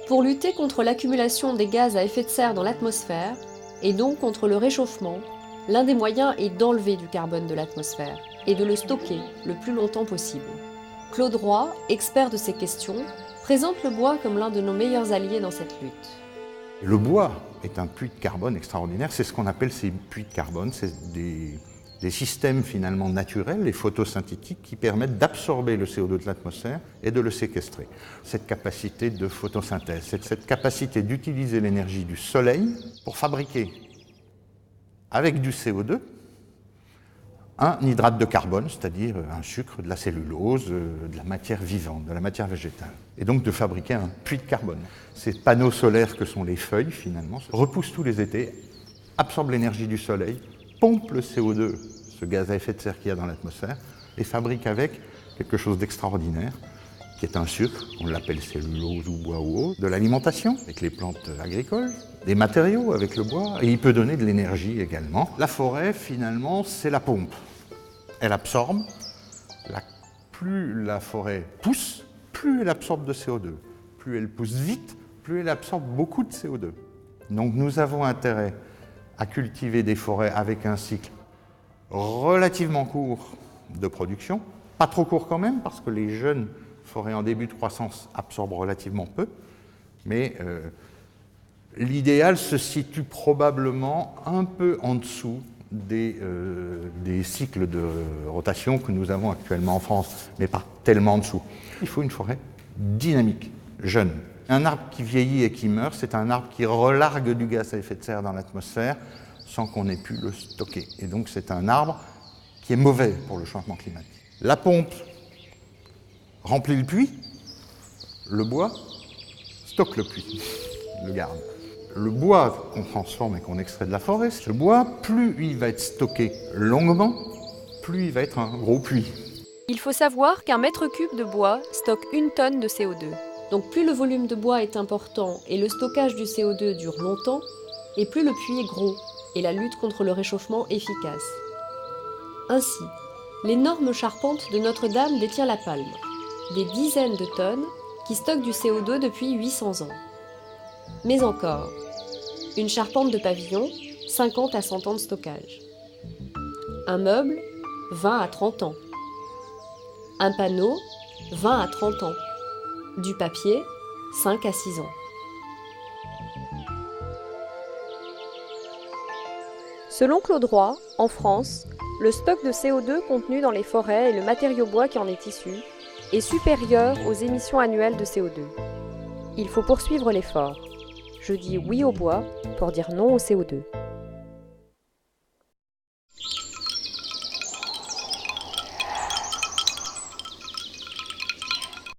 Pour lutter contre l'accumulation des gaz à effet de serre dans l'atmosphère, et donc contre le réchauffement, l'un des moyens est d'enlever du carbone de l'atmosphère et de le stocker le plus longtemps possible. Claude Roy, expert de ces questions, présente le bois comme l'un de nos meilleurs alliés dans cette lutte. Le bois est un puits de carbone extraordinaire, c'est ce qu'on appelle ces puits de carbone, c'est des systèmes finalement naturels et photosynthétiques qui permettent d'absorber le CO2 de l'atmosphère et de le séquestrer. Cette capacité de photosynthèse, cette capacité d'utiliser l'énergie du soleil pour fabriquer avec du CO2 un hydrate de carbone, c'est-à-dire un sucre, de la cellulose, de la matière vivante, de la matière végétale. Et donc de fabriquer un puits de carbone. Ces panneaux solaires que sont les feuilles, finalement, repoussent tous les étés, absorbent l'énergie du soleil, pompent le CO2, ce gaz à effet de serre qu'il y a dans l'atmosphère, et fabriquent avec quelque chose d'extraordinaire, qui est un sucre, on l'appelle cellulose ou bois ou autre, de l'alimentation avec les plantes agricoles, des matériaux avec le bois, et il peut donner de l'énergie également. La forêt, finalement, c'est la pompe. Elle absorbe. Plus la forêt pousse, plus elle absorbe de CO2. Plus elle pousse vite, plus elle absorbe beaucoup de CO2. Donc nous avons intérêt à cultiver des forêts avec un cycle relativement court de production, pas trop court quand même, parce que les jeunes forêts en début de croissance absorbent relativement peu, mais l'idéal se situe probablement un peu en dessous des cycles de rotation que nous avons actuellement en France, mais pas tellement en dessous. Il faut une forêt dynamique, jeune. Un arbre qui vieillit et qui meurt, c'est un arbre qui relargue du gaz à effet de serre dans l'atmosphère sans qu'on ait pu le stocker. Et donc c'est un arbre qui est mauvais pour le changement climatique. La pompe remplit le puits, le bois stocke le puits, le garde. Le bois qu'on transforme et qu'on extrait de la forêt, ce bois, plus il va être stocké longuement, plus il va être un gros puits. Il faut savoir qu'un mètre cube de bois stocke 1 tonne de CO2. Donc plus le volume de bois est important et le stockage du CO2 dure longtemps, et plus le puits est gros et la lutte contre le réchauffement efficace. Ainsi, l'énorme charpente de Notre-Dame détient la palme, des dizaines de tonnes qui stockent du CO2 depuis 800 ans. Mais encore, une charpente de pavillon, 50 à 100 ans de stockage. Un meuble, 20 à 30 ans. Un panneau, 20 à 30 ans. Du papier, 5 à 6 ans. Selon Claude Roy, en France, le stock de CO2 contenu dans les forêts et le matériau bois qui en est issu est supérieur aux émissions annuelles de CO2. Il faut poursuivre l'effort. Je dis oui au bois pour dire non au CO2.